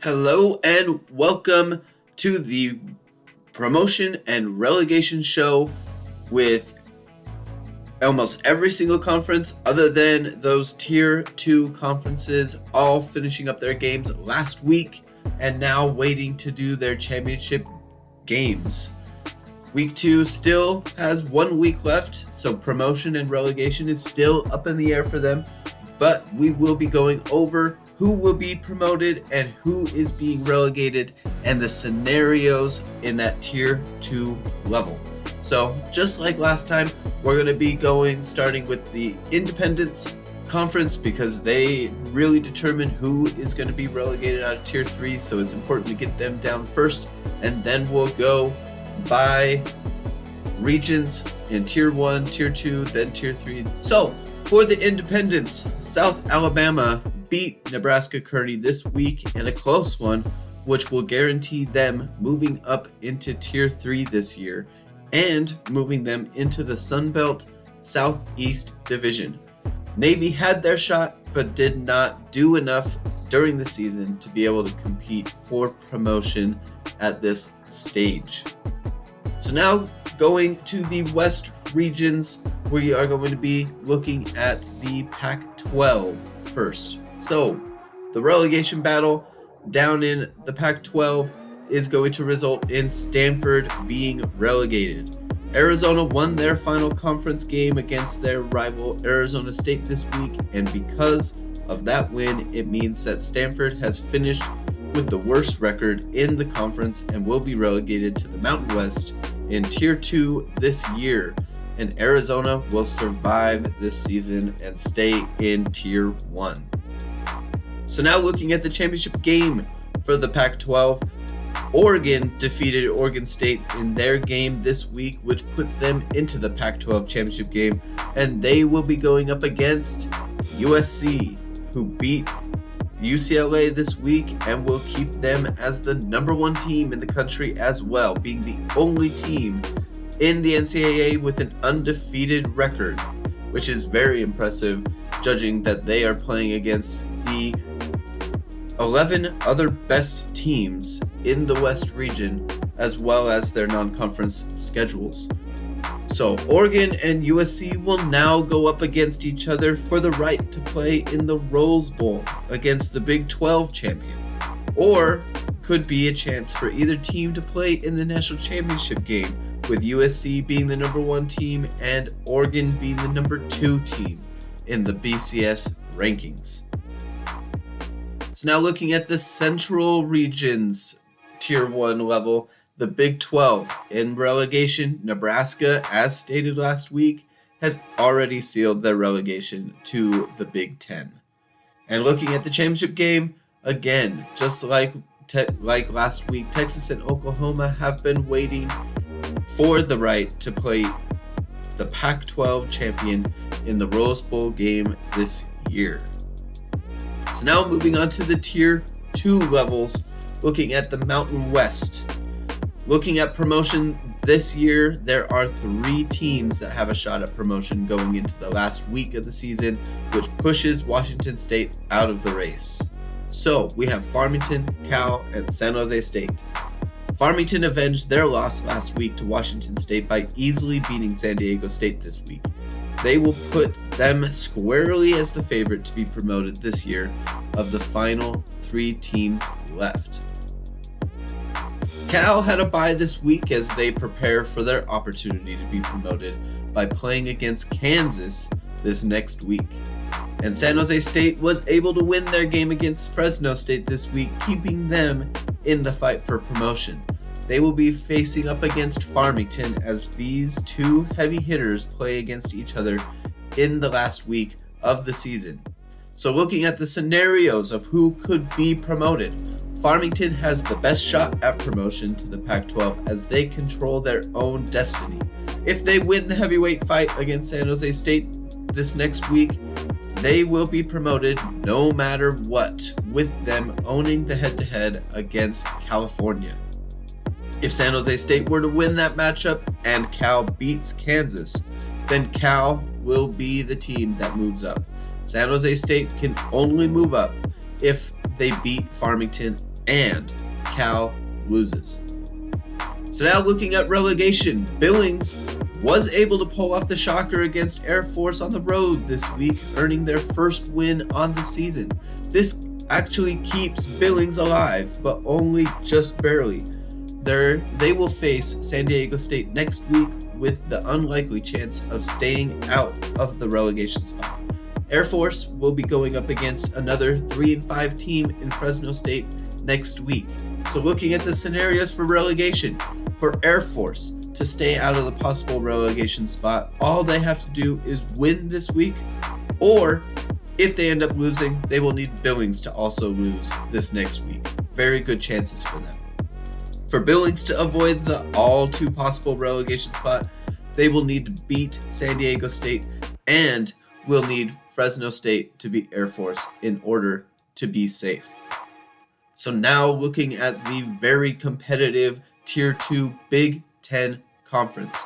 Hello and welcome to the promotion and relegation show with almost every single conference other than those tier 2 conferences all finishing up their games last week and now waiting to do their championship games. Week 2 still has 1 week left, so promotion and relegation is still up in the air for them, but we will be going over who will be promoted and who is being relegated and the scenarios in that tier 2 level. So just like last time, we're going to be starting with the Independence Conference because they really determine who is going to be relegated out of tier 3, so it's important to get them down first, and then we'll go by regions in tier 1, tier 2, then tier 3. So for the Independence, South Alabama beat Nebraska Kearney this week in a close one, which will guarantee them moving up into tier 3 this year and moving them into the Sun Belt Southeast Division. Navy had their shot but did not do enough during the season to be able to compete for promotion at this stage. So now going to the West regions, we are going to be looking at the Pac-12 first. So the relegation battle down in the Pac-12 is going to result in Stanford being relegated. Arizona won their final conference game against their rival Arizona State this week, and because of that win, it means that Stanford has finished with the worst record in the conference and will be relegated to the Mountain West in Tier 2 this year. And Arizona will survive this season and stay in Tier 1. So now looking at the championship game for the Pac-12, Oregon defeated Oregon State in their game this week, which puts them into the Pac-12 championship game, and they will be going up against USC, who beat UCLA this week and will keep them as the number 1 team in the country as well, being the only team in the NCAA with an undefeated record, which is very impressive, judging that they are playing against the 11 other best teams in the West region, as well as their non-conference schedules. So Oregon and USC will now go up against each other for the right to play in the Rose Bowl against the Big 12 champion, or could be a chance for either team to play in the national championship game, with USC being the number 1 team and Oregon being the number 2 team in the BCS rankings. So now looking at the Central Region's Tier 1 level, the Big 12 in relegation, Nebraska, as stated last week, has already sealed their relegation to the Big 10. And looking at the championship game, again, just like last week, Texas and Oklahoma have been waiting for the right to play the Pac-12 champion in the Rose Bowl game this year. So now moving on to the Tier 2 levels, looking at the Mountain West. Looking at promotion this year, there are 3 teams that have a shot at promotion going into the last week of the season, which pushes Washington State out of the race. So we have Farmington, Cal, and San Jose State. Farmington avenged their loss last week to Washington State by easily beating San Diego State this week. They will put them squarely as the favorite to be promoted this year of the final 3 teams left. Cal had a bye this week as they prepare for their opportunity to be promoted by playing against Kansas this next week. And San Jose State was able to win their game against Fresno State this week, keeping them in the fight for promotion. They will be facing up against Farmington as these 2 heavy hitters play against each other in the last week of the season. So looking at the scenarios of who could be promoted, Farmington has the best shot at promotion to the Pac-12 as they control their own destiny. If they win the heavyweight fight against San Jose State this next week, they will be promoted no matter what, with them owning the head-to-head against California. If San Jose State were to win that matchup and Cal beats Kansas, then Cal will be the team that moves up. San Jose State can only move up if they beat Farmington and Cal loses. So now looking at relegation, Billings was able to pull off the shocker against Air Force on the road this week, earning their first win on the season. This actually keeps Billings alive, but only just barely. They will face San Diego State next week with the unlikely chance of staying out of the relegation spot. Air Force will be going up against another 3-5 team in Fresno State next week. So looking at the scenarios for relegation, for Air Force to stay out of the possible relegation spot, all they have to do is win this week, or if they end up losing, they will need Billings to also lose this next week. Very good chances for them. For Billings to avoid the all too possible relegation spot, they will need to beat San Diego State and will need Fresno State to beat Air Force in order to be safe. So now looking at the very competitive Tier 2 Big Ten Conference.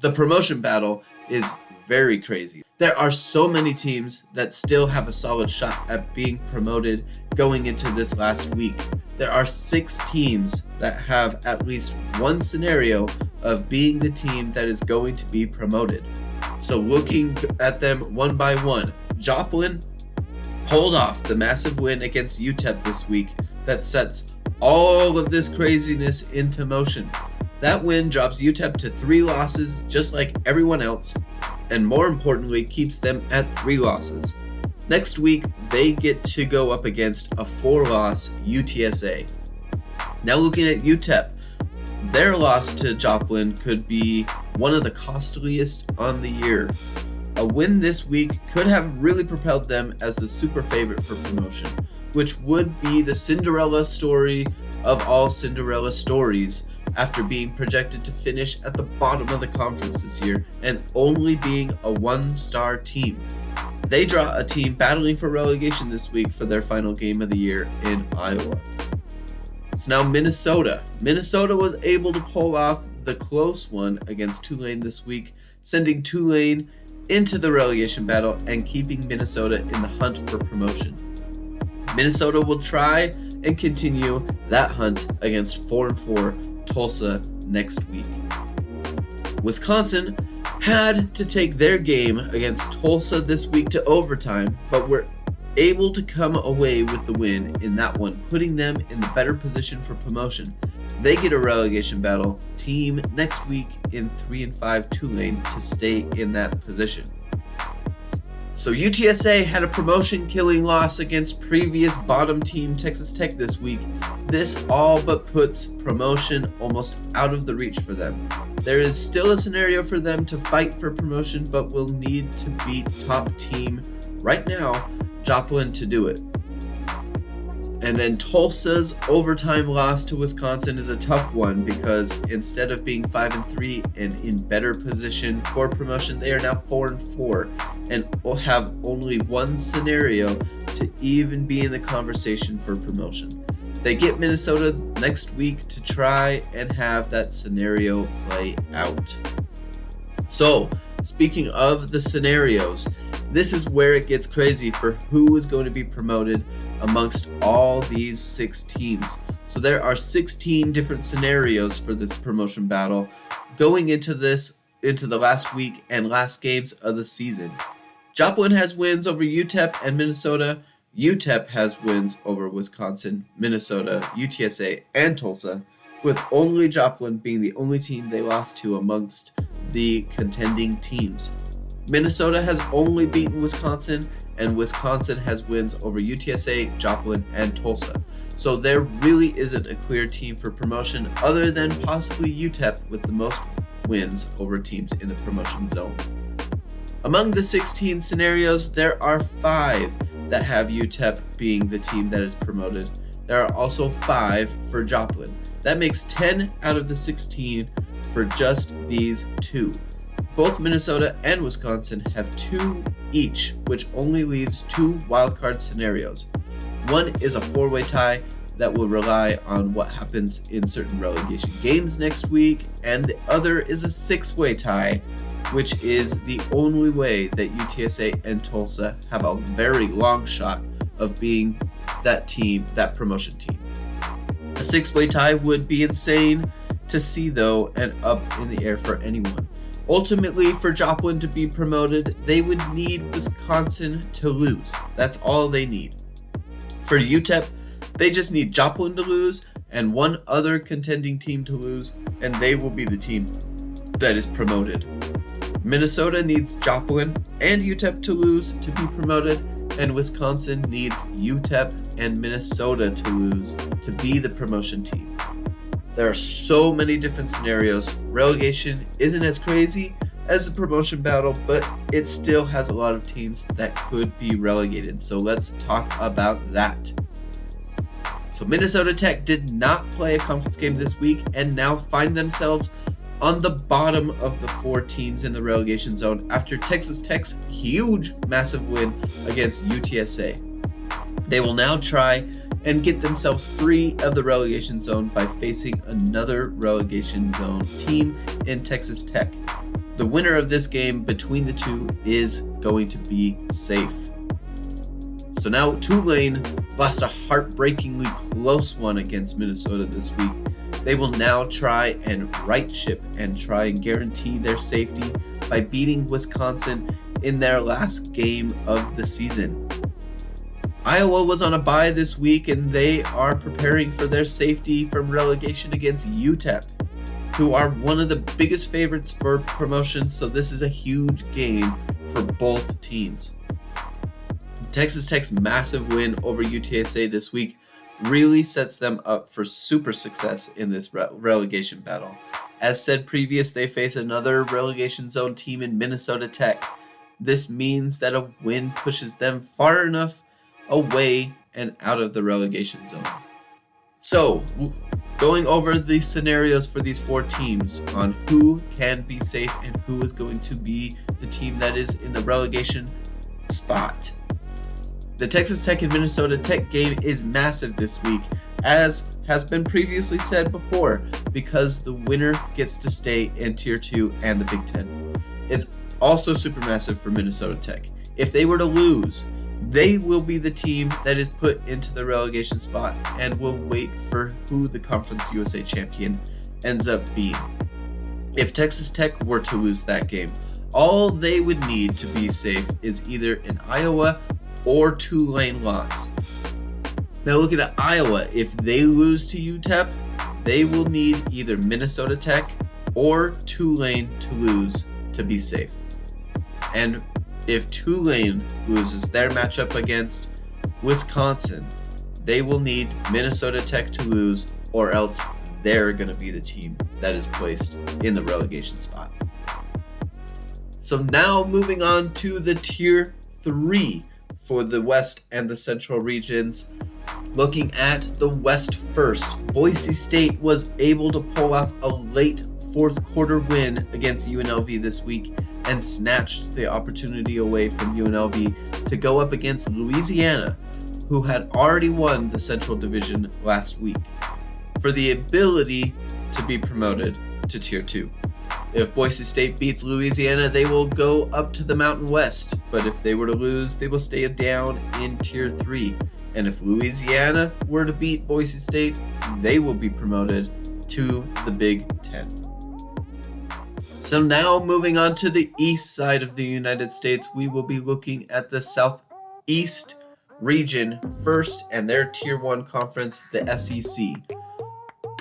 The promotion battle is very crazy. There are so many teams that still have a solid shot at being promoted going into this last week. There are 6 teams that have at least one scenario of being the team that is going to be promoted. So looking at them one by one, Joplin pulled off the massive win against UTEP this week that sets all of this craziness into motion. That win drops UTEP to 3 losses just like everyone else, and more importantly keeps them at 3 losses. Next week, they get to go up against a 4-loss UTSA. Now looking at UTEP, their loss to Joplin could be one of the costliest on the year. A win this week could have really propelled them as the super favorite for promotion, which would be the Cinderella story of all Cinderella stories after being projected to finish at the bottom of the conference this year and only being a 1-star team. They draw a team battling for relegation this week for their final game of the year in Iowa. So now Minnesota. Minnesota was able to pull off the close one against Tulane this week, sending Tulane into the relegation battle and keeping Minnesota in the hunt for promotion. Minnesota will try and continue that hunt against 4-4 Tulsa next week. Wisconsin had to take their game against Tulsa this week to overtime, but were able to come away with the win in that one, putting them in the better position for promotion. They get a relegation battle team next week in 3-5 Tulane to stay in that position. So UTSA had a promotion-killing loss against previous bottom team Texas Tech this week. This all but puts promotion almost out of the reach for them. There is still a scenario for them to fight for promotion, but will need to beat top team right now, Joplin, to do it. And then Tulsa's overtime loss to Wisconsin is a tough one because instead of being 5-3 and in better position for promotion, they are now 4-4 and will have only one scenario to even be in the conversation for promotion. They get Minnesota next week to try and have that scenario play out. So, speaking of the scenarios, this is where it gets crazy for who is going to be promoted amongst all these 6 teams. So there are 16 different scenarios for this promotion battle going into the last week and last games of the season. Joplin has wins over UTEP and Minnesota. UTEP has wins over Wisconsin, Minnesota, UTSA, and Tulsa, with only Joplin being the only team they lost to amongst the contending teams. Minnesota has only beaten Wisconsin, and Wisconsin has wins over UTSA, Joplin, and Tulsa. So there really isn't a clear team for promotion other than possibly UTEP with the most wins over teams in the promotion zone. Among the 16 scenarios, there are 5 that have UTEP being the team that is promoted. There are also 5 for Joplin. That makes 10 out of the 16 for just these 2. Both Minnesota and Wisconsin have 2 each, which only leaves 2 wildcard scenarios. One is a 4-way tie that will rely on what happens in certain relegation games next week, and the other is a 6-way tie, which is the only way that UTSA and Tulsa have a very long shot of being that team, that promotion team. A six-way tie would be insane to see, though, and up in the air for anyone. Ultimately, for Joplin to be promoted, they would need Wisconsin to lose. That's all they need. For UTEP, they just need Joplin to lose and one other contending team to lose, and they will be the team that is promoted. Minnesota needs Joplin and UTEP to lose to be promoted, and Wisconsin needs UTEP and Minnesota to lose to be the promotion team. There are so many different scenarios. Relegation isn't as crazy as the promotion battle, but it still has a lot of teams that could be relegated. So let's talk about that. So Minnesota Tech did not play a conference game this week and now find themselves on the bottom of the 4 teams in the relegation zone after Texas Tech's huge, massive win against UTSA. They will now try and get themselves free of the relegation zone by facing another relegation zone team in Texas Tech. The winner of this game between the two is going to be safe. So now Tulane lost a heartbreakingly close one against Minnesota this week. They will now try and right ship and try and guarantee their safety by beating Wisconsin in their last game of the season. Iowa was on a bye this week, and they are preparing for their safety from relegation against UTEP, who are one of the biggest favorites for promotion, so this is a huge game for both teams. Texas Tech's massive win over UTSA this week really sets them up for super success in this relegation battle. As said previous, they face another relegation zone team in Minnesota Tech. This means that a win pushes them far enough away and out of the relegation zone. So, going over the scenarios for these 4 teams on who can be safe and who is going to be the team that is in the relegation spot. The Texas Tech and Minnesota Tech game is massive this week, as has been previously said before, because the winner gets to stay in Tier 2 and the Big Ten. It's also super massive for Minnesota Tech. If they were to lose, they will be the team that is put into the relegation spot and will wait for who the Conference USA champion ends up being. If Texas Tech were to lose that game, all they would need to be safe is either an Iowa or Tulane loss. Now looking at Iowa, if they lose to UTEP, they will need either Minnesota Tech or Tulane to lose to be safe. And if Tulane loses their matchup against Wisconsin, they will need Minnesota Tech to lose, or else they're going to be the team that is placed in the relegation spot. So now moving on to the Tier 3 for the West and the Central regions. Looking at the West first, Boise State was able to pull off a late fourth quarter win against UNLV this week and snatched the opportunity away from UNLV to go up against Louisiana, who had already won the Central Division last week, for the ability to be promoted to Tier 2. If Boise State beats Louisiana, they will go up to the Mountain West, but if they were to lose, they will stay down in Tier 3. And if Louisiana were to beat Boise State, they will be promoted to the Big Ten. So now moving on to the east side of the United States, we will be looking at the Southeast region first and their Tier 1 conference, the SEC.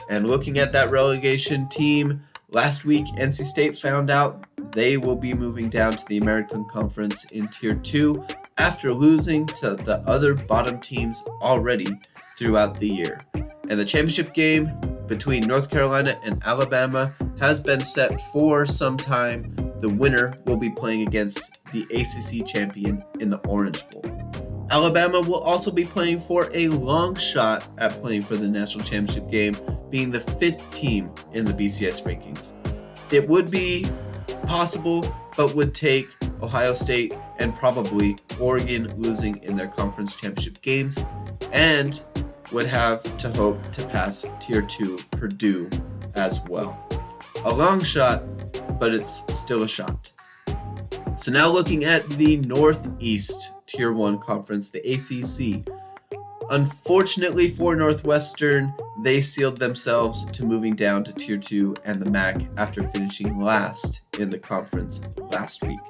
And looking at that relegation team, last week NC State found out they will be moving down to the American Conference in Tier 2 after losing to the other bottom teams already throughout the year. And the championship game between North Carolina and Alabama has been set for some time. The winner will be playing against the ACC champion in the Orange Bowl. Alabama will also be playing for a long shot at playing for the national championship game, being the 5th team in the BCS rankings. It would be possible, but would take Ohio State and probably Oregon losing in their conference championship games, and would have to hope to pass Tier 2 Purdue as well. A long shot, but it's still a shot. So now looking at the Northeast Tier 1 conference, the ACC. Unfortunately for Northwestern, they sealed themselves to moving down to Tier 2 and the MAC after finishing last in the conference last week.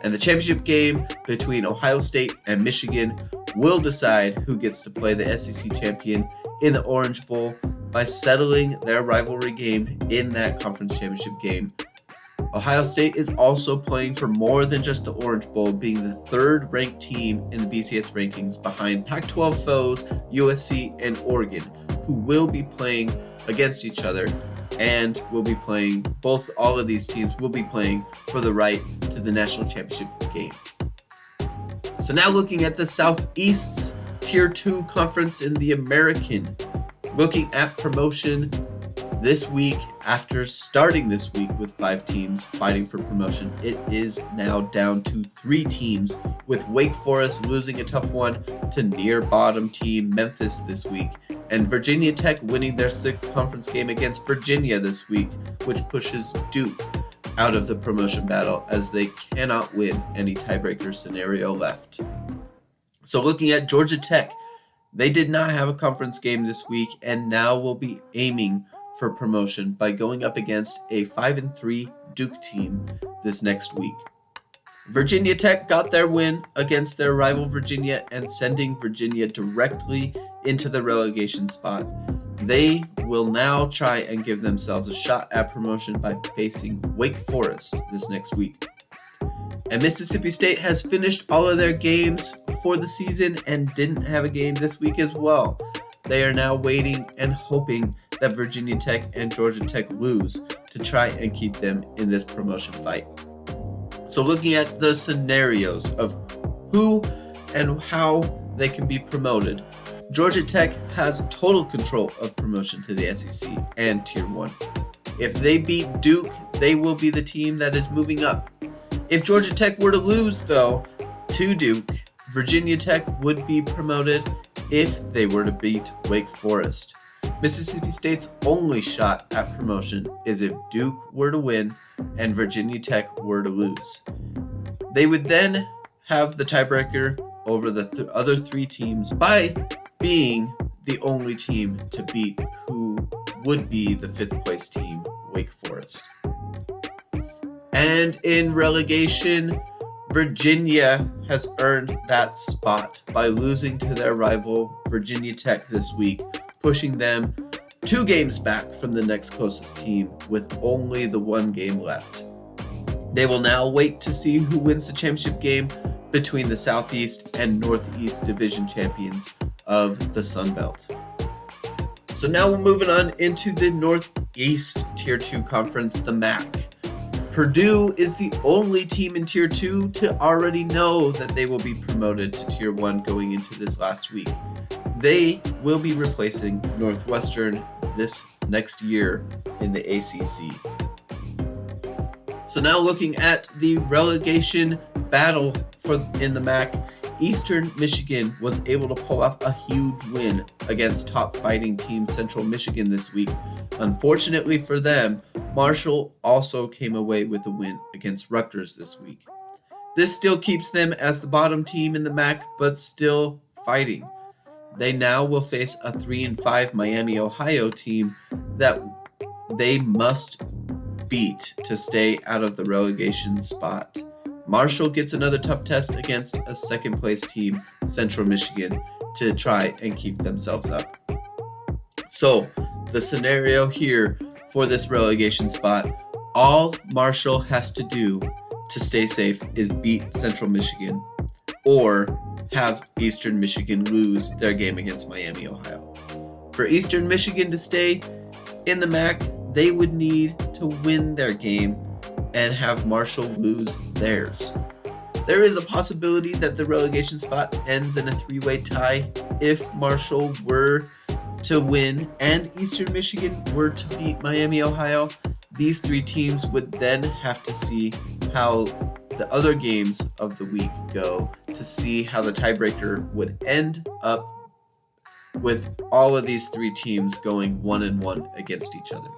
And the championship game between Ohio State and Michigan will decide who gets to play the SEC champion in the Orange Bowl by settling their rivalry game in that conference championship game. Ohio State is also playing for more than just the Orange Bowl, being the third-ranked team in the BCS rankings behind Pac-12 foes USC and Oregon, who will be playing against each other and will be playing, all of these teams will be playing for the right to the national championship game. So now looking at the Southeast's Tier 2 conference in the American, looking at promotion this week, after starting this week with 5 teams fighting for promotion, it is now down to 3 teams, with Wake Forest losing a tough one to near bottom team Memphis this week, and Virginia Tech winning their 6th conference game against Virginia this week, which pushes Duke out of the promotion battle as they cannot win any tiebreaker scenario left. So looking at Georgia Tech, they did not have a conference game this week and now will be aiming for promotion by going up against a 5-3 Duke team this next week. Virginia Tech got their win against their rival Virginia and sending Virginia directly into the relegation spot. They will now try and give themselves a shot at promotion by facing Wake Forest this next week. And Mississippi State has finished all of their games for the season and didn't have a game this week as well. They are now waiting and hoping that Virginia Tech and Georgia Tech lose to try and keep them in this promotion fight. So looking at the scenarios of who and how they can be promoted, Georgia Tech has total control of promotion to the SEC and Tier 1. If they beat Duke, they will be the team that is moving up. If Georgia Tech were to lose, though, to Duke, Virginia Tech would be promoted if they were to beat Wake Forest. Mississippi State's only shot at promotion is if Duke were to win and Virginia Tech were to lose. They would then have the tiebreaker over the other 3 teams by being the only team to beat who would be the 5th place team, Wake Forest. And in relegation, Virginia has earned that spot by losing to their rival Virginia Tech this week, pushing them 2 games back from the next closest team with only the 1 game left. They will now wait to see who wins the championship game between the Southeast and Northeast Division champions of the Sun Belt. So now we're moving on into the Northeast Tier 2 conference, the MAC. Purdue is the only team in Tier 2 to already know that they will be promoted to Tier 1 going into this last week. They will be replacing Northwestern this next year in the ACC. So now looking at the relegation battle in the MAC, Eastern Michigan was able to pull off a huge win against top fighting team Central Michigan this week. Unfortunately for them, Marshall also came away with a win against Rutgers this week. This still keeps them as the bottom team in the MAC, but still fighting. They now will face a 3-5 Miami, Ohio team that they must beat to stay out of the relegation spot. Marshall gets another tough test against a 2nd place team, Central Michigan, to try and keep themselves up. So, the scenario here for this relegation spot, all Marshall has to do to stay safe is beat Central Michigan or have Eastern Michigan lose their game against Miami, Ohio. For Eastern Michigan to stay in the MAC, they would need to win their game and have Marshall lose theirs. There is a possibility that the relegation spot ends in a 3-way tie if Marshall were to win and Eastern Michigan were to beat Miami, Ohio. These 3 teams would then have to see how the other games of the week go to see how the tiebreaker would end up with all of these 3 teams going 1-1 against each other.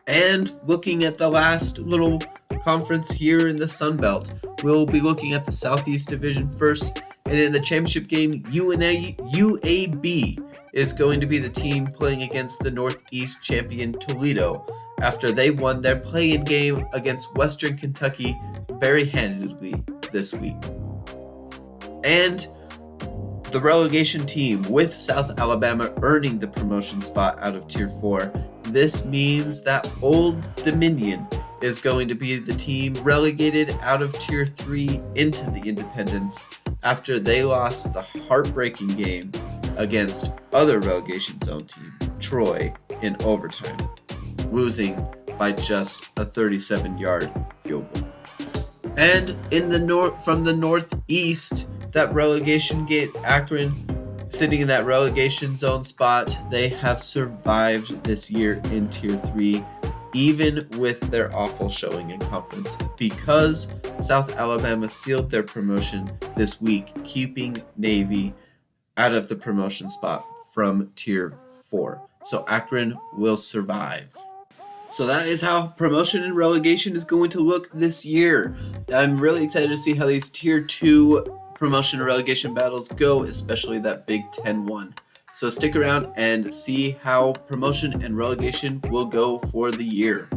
And looking at the last little conference here in the Sun Belt, we'll be looking at the Southeast Division first. And in the championship game, UAB is going to be the team playing against the Northeast champion Toledo after they won their play-in game against Western Kentucky very handedly this week. And the relegation team with South Alabama earning the promotion spot out of Tier 4. This means that Old Dominion is going to be the team relegated out of Tier 3 into the Independents after they lost the heartbreaking game against other relegation zone team, Troy, in overtime, losing by just a 37-yard field goal. And in the from the Northeast, that relegation gate, Akron, sitting in that relegation zone spot, they have survived this year in Tier 3, even with their awful showing in conference, because South Alabama sealed their promotion this week, keeping Navy out of the promotion spot from Tier 4. So Akron will survive. So that is how promotion and relegation is going to look this year. I'm really excited to see how these Tier 2 promotion and relegation battles go, especially that Big Ten one. So stick around and see how promotion and relegation will go for the year.